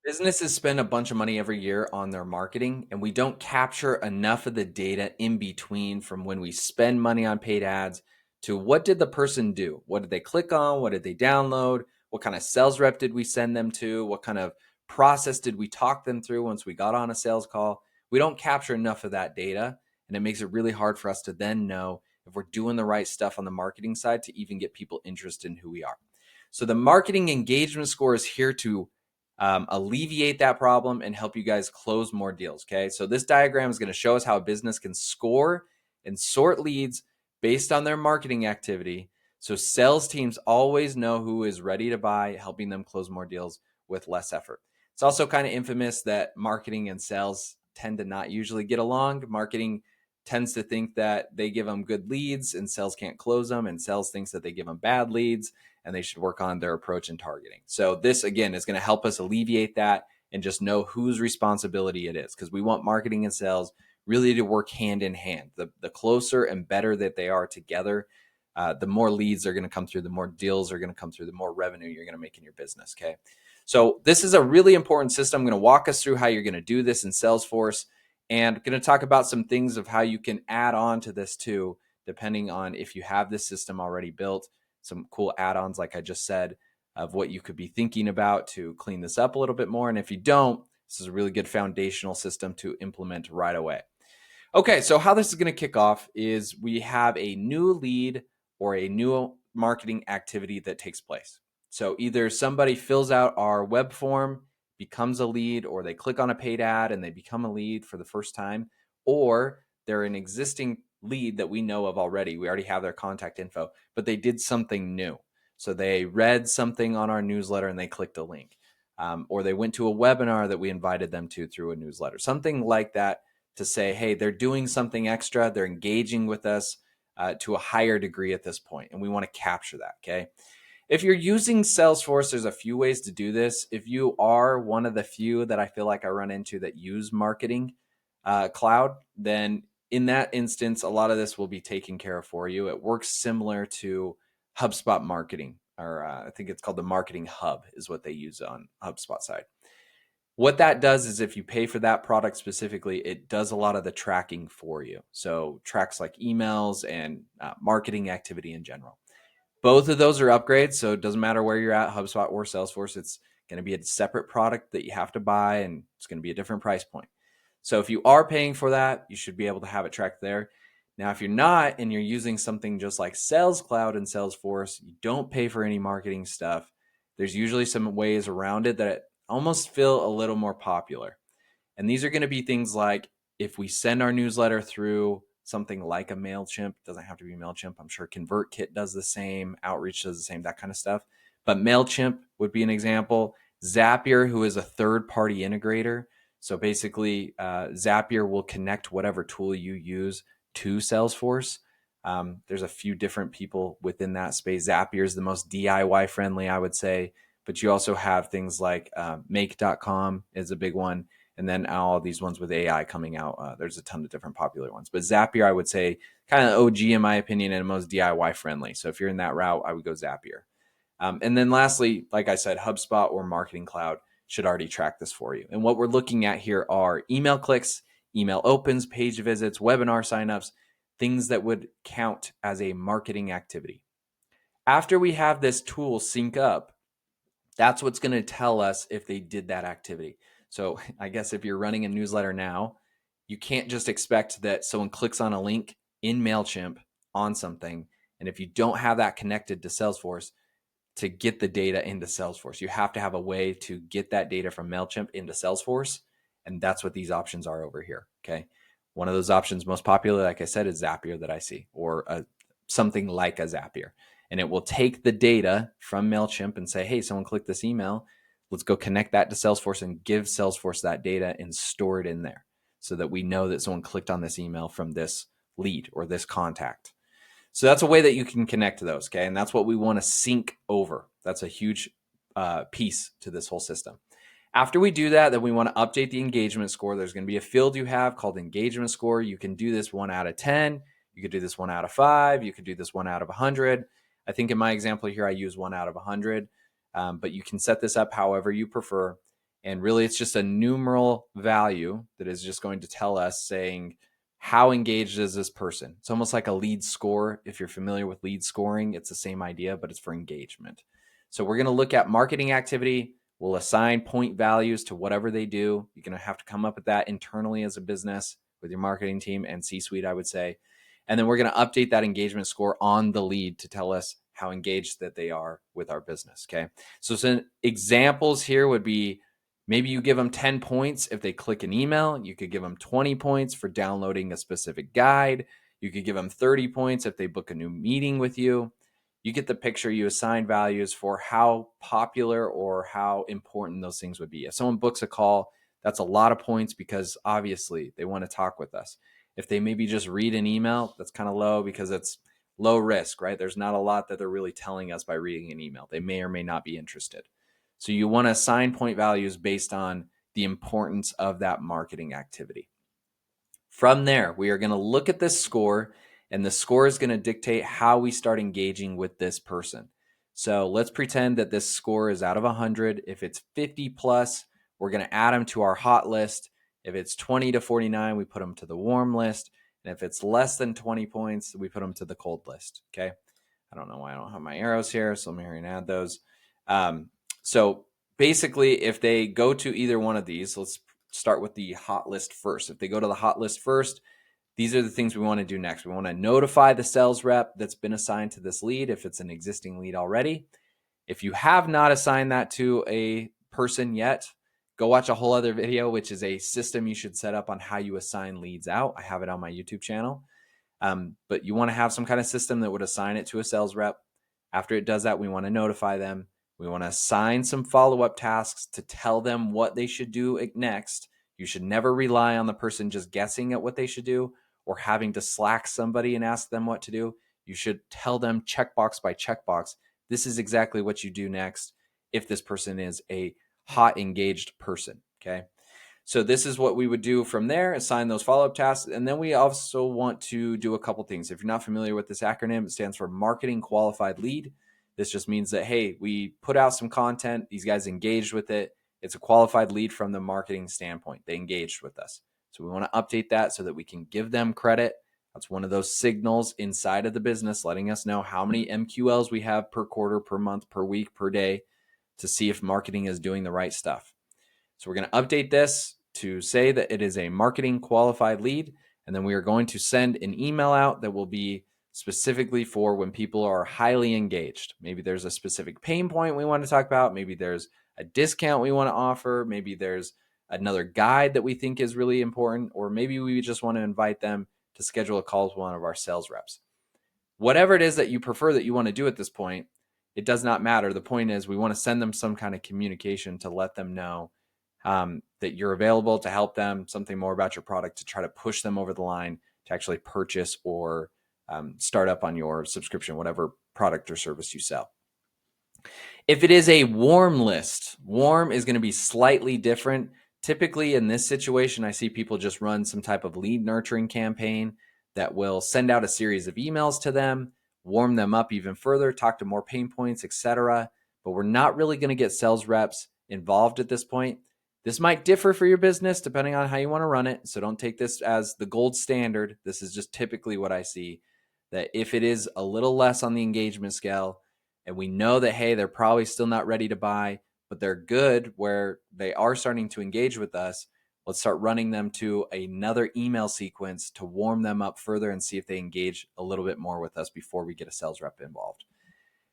Businesses spend a bunch of money every year on their marketing, and we don't capture enough of the data in between from when we spend money on paid ads to what did the person do? What did they click on? What did they download? What kind of sales rep did we send them to? What kind of process did we talk them through once we got on a sales call? We don't capture enough of that data, and it makes it really hard for us to then know if we're doing the right stuff on the marketing side to even get people interested in who we are. So the marketing engagement score is here to alleviate that problem and help you guys close more deals. Okay. So this diagram is going to show us how a business can score and sort leads based on their marketing activity. So sales teams always know who is ready to buy, helping them close more deals with less effort. It's also kind of infamous that marketing and sales tend to not usually get along. Marketing tends to think that they give them good leads and sales can't close them, and sales thinks that they give them bad leads and they should work on their approach and targeting. So this again is going to help us alleviate that and just know whose responsibility it is, because we want marketing and sales really to work hand in hand. The closer and better that they are together, the more leads are going to come through, the more deals are going to come through, the more revenue you're going to make in your business. Okay. So this is a really important system. I'm going to walk us through how you're going to do this in Salesforce, and going to talk about some things of how you can add on to this too, depending on if you have this system already built, some cool add-ons, like I just said, of what you could be thinking about to clean this up a little bit more. And if you don't, this is a really good foundational system to implement right away. Okay, so how this is going to kick off is we have a new lead or a new marketing activity that takes place. So either somebody fills out our web form, becomes a lead, or they click on a paid ad and they become a lead for the first time, or they're an existing lead that we know of already. We already have their contact info, but they did something new. So they read something on our newsletter and they clicked a link, or they went to a webinar that we invited them to through a newsletter, something like that, to say, hey, they're doing something extra. They're engaging with us to a higher degree at this point, and we want to capture that. Okay. If you're using Salesforce, there's a few ways to do this. If you are one of the few that I feel like I run into that use Marketing Cloud, then in that instance, a lot of this will be taken care of for you. It works similar to HubSpot marketing, or I think it's called the Marketing Hub is what they use on HubSpot side. What that does is if you pay for that product specifically, it does a lot of the tracking for you. So tracks like emails and marketing activity in general. Both of those are upgrades, so it doesn't matter where you're at, HubSpot or Salesforce. It's going to be a separate product that you have to buy, and it's going to be a different price point. So if you are paying for that, you should be able to have it tracked there. Now, if you're not and you're using something just like Sales Cloud and Salesforce, you don't pay for any marketing stuff. There's usually some ways around it that almost feel a little more popular. And these are going to be things like if we send our newsletter through something like a Mailchimp, doesn't have to be Mailchimp. I'm sure ConvertKit does the same, Outreach does the same, that kind of stuff. But Mailchimp would be an example. Zapier, who is a third-party integrator. So basically, Zapier will connect whatever tool you use to Salesforce. There's a few different people within that space. Zapier is the most DIY friendly, I would say. But you also have things like make.com is a big one. And then all these ones with AI coming out, there's a ton of different popular ones. But Zapier, I would say, kind of OG in my opinion, and most DIY friendly. So if you're in that route, I would go Zapier. And then lastly, like I said, HubSpot or Marketing Cloud should already track this for you. And what we're looking at here are email clicks, email opens, page visits, webinar signups, things that would count as a marketing activity. After we have this tool sync up, that's what's going to tell us if they did that activity. So I guess if you're running a newsletter now, you can't just expect that someone clicks on a link in Mailchimp on something. And if you don't have that connected to Salesforce to get the data into Salesforce, you have to have a way to get that data from Mailchimp into Salesforce. And that's what these options are over here. Okay. One of those options most popular, like I said, is Zapier that I see, or something like a Zapier. And it will take the data from Mailchimp and say, hey, someone clicked this email. Let's go connect that to Salesforce and give Salesforce that data and store it in there so that we know that someone clicked on this email from this lead or this contact. So that's a way that you can connect to those. Okay. And that's what we want to sync over. That's a huge piece to this whole system. After we do that, then we want to update the engagement score. There's going to be a field you have called engagement score. You can do this 1 out of 10. You could do this 1 out of 5. You could do this 1 out of 100. I think in my example here, I use 1 out of 100, but you can set this up however you prefer. And really, it's just a numeral value that is just going to tell us saying, how engaged is this person? It's almost like a lead score. If you're familiar with lead scoring, it's the same idea, but it's for engagement. So we're going to look at marketing activity. We'll assign point values to whatever they do. You're going to have to come up with that internally as a business with your marketing team and C-suite, I would say. And then we're going to update that engagement score on the lead to tell us how engaged that they are with our business. Okay. So some examples here would be, maybe you give them 10 points if they click an email. You could give them 20 points for downloading a specific guide. You could give them 30 points if they book a new meeting with you. You get the picture. You assign values for how popular or how important those things would be. If someone books a call, that's a lot of points because obviously they want to talk with us. If they maybe just read an email, that's kind of low because it's low risk, right? There's not a lot that they're really telling us by reading an email. They may or may not be interested. So you want to assign point values based on the importance of that marketing activity. From there, we are going to look at this score, and the score is going to dictate how we start engaging with this person. So let's pretend that this score is out of 100. If it's 50 plus, we're going to add them to our hot list. If it's 20 to 49, we put them to the warm list. And if it's less than 20 points, we put them to the cold list. Okay. I don't know why I don't have my arrows here, so let me hurry and add those. So basically, if they go to either one of these, let's start with the hot list first. If they go to the hot list first, these are the things we want to do next. We want to notify the sales rep that's been assigned to this lead if it's an existing lead already. If you have not assigned that to a person yet, go watch a whole other video, which is a system you should set up on how you assign leads out. I have it on my YouTube channel. But you want to have some kind of system that would assign it to a sales rep. After it does that, we want to notify them. We want to assign some follow-up tasks to tell them what they should do next. You should never rely on the person just guessing at what they should do or having to Slack somebody and ask them what to do. You should tell them checkbox by checkbox, this is exactly what you do next if this person is a hot, engaged person, okay? So this is what we would do from there, assign those follow-up tasks. And then we also want to do a couple things. If you're not familiar with this acronym, it stands for Marketing Qualified Lead. This just means that, hey, we put out some content. These guys engaged with it. It's a qualified lead from the marketing standpoint. They engaged with us. So we want to update that so that we can give them credit. That's one of those signals inside of the business, letting us know how many MQLs we have per quarter, per month, per week, per day to see if marketing is doing the right stuff. So we're going to update this to say that it is a marketing qualified lead. And then we are going to send an email out that will be specifically for when people are highly engaged. Maybe there's a specific pain point we want to talk about. Maybe there's a discount we want to offer. Maybe there's another guide that we think is really important. Or maybe we just want to invite them to schedule a call with one of our sales reps. Whatever it is that you prefer that you want to do at this point, it does not matter. The point is we want to send them some kind of communication to let them know that you're available to help them, something more about your product to try to push them over the line to actually purchase or start up on your subscription, whatever product or service you sell. If it is a warm list, warm is going to be slightly different. Typically in this situation, I see people just run some type of lead nurturing campaign that will send out a series of emails to them, warm them up even further, talk to more pain points, etc. But we're not really going to get sales reps involved at this point. This might differ for your business depending on how you want to run it. So don't take this as the gold standard. This is just typically what I see, that if it is a little less on the engagement scale and we know that, hey, they're probably still not ready to buy, but they're good where they are starting to engage with us, let's start running them to another email sequence to warm them up further and see if they engage a little bit more with us before we get a sales rep involved.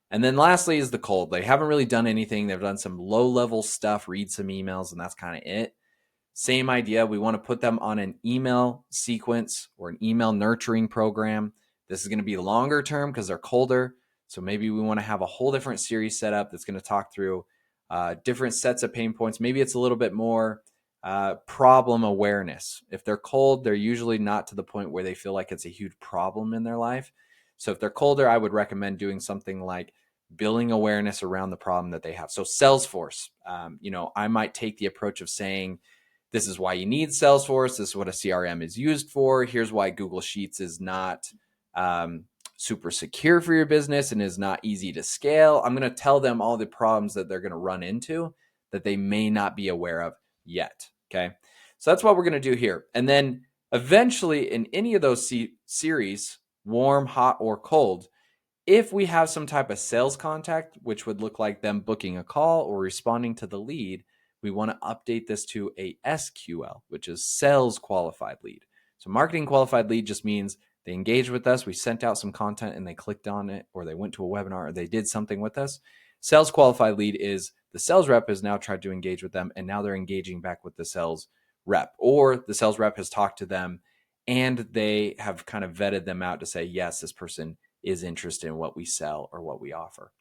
And then lastly is the cold. They haven't really done anything. They've done some low-level stuff, read some emails, and that's kind of it. Same idea. We want to put them on an email sequence or an email nurturing program. This is going to be longer term because they're colder. So maybe we want to have a whole different series set up that's going to talk through different sets of pain points. Maybe it's a little bit more problem awareness. If they're cold, they're usually not to the point where they feel like it's a huge problem in their life. So if they're colder, I would recommend doing something like building awareness around the problem that they have. So Salesforce, I might take the approach of saying, this is why you need Salesforce. This is what a CRM is used for. Here's why Google Sheets is not super secure for your business and is not easy to scale. I'm going to tell them all the problems that they're going to run into that they may not be aware of yet. Okay. So that's what we're going to do here. And then eventually in any of those series, warm, hot, or cold, if we have some type of sales contact, which would look like them booking a call or responding to the lead, we want to update this to a SQL, which is sales qualified lead. So marketing qualified lead just means they engaged with us, we sent out some content and they clicked on it, or they went to a webinar, or they did something with us. Sales qualified lead is the sales rep has now tried to engage with them, and now they're engaging back with the sales rep, or the sales rep has talked to them and they have kind of vetted them out to say, yes, this person is interested in what we sell or what we offer.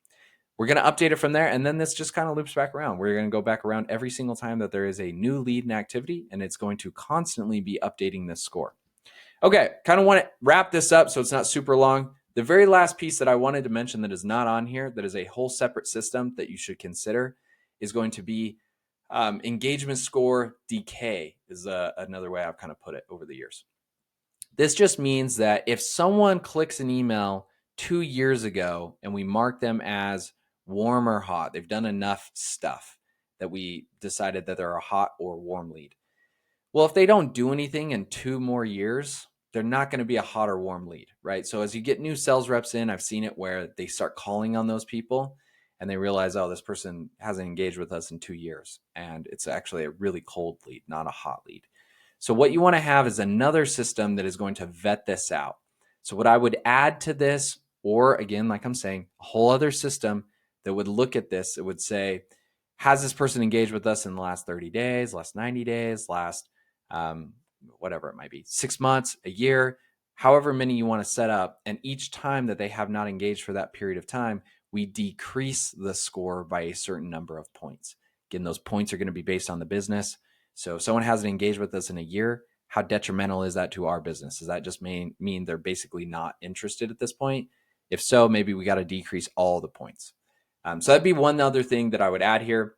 We're going to update it from there. And then this just kind of loops back around. We're going to go back around every single time that there is a new lead and activity, and it's going to constantly be updating this score. Okay, kind of want to wrap this up so it's not super long. The very last piece that I wanted to mention that is not on here, that is a whole separate system that you should consider, is going to be engagement score decay is another way I've kind of put it over the years. This just means that if someone clicks an email 2 years ago and we mark them as warm or hot, they've done enough stuff that we decided that they're a hot or warm lead. Well, if they don't do anything in 2 more years, they're not going to be a hot or warm lead, right? So as you get new sales reps in, I've seen it where they start calling on those people and they realize, oh, this person hasn't engaged with us in 2 years. And it's actually a really cold lead, not a hot lead. So what you want to have is another system that is going to vet this out. So what I would add to this, or again, like I'm saying, a whole other system that would look at this, it would say, has this person engaged with us in the last 30 days, last 90 days, last whatever it might be, 6 months, a year, however many you want to set up. And each time that they have not engaged for that period of time, we decrease the score by a certain number of points. Again, those points are going to be based on the business. So if someone hasn't engaged with us in a year, how detrimental is that to our business? Does that just mean they're basically not interested at this point? If so, maybe we got to decrease all the points. So that'd be one other thing that I would add here.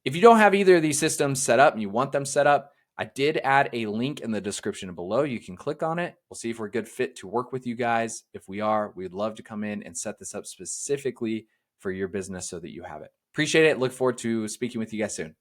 If you don't have either of these systems set up and you want them set up, I did add a link in the description below. You can click on it. We'll see if we're a good fit to work with you guys. If we are, we'd love to come in and set this up specifically for your business so that you have it. Appreciate it. Look forward to speaking with you guys soon.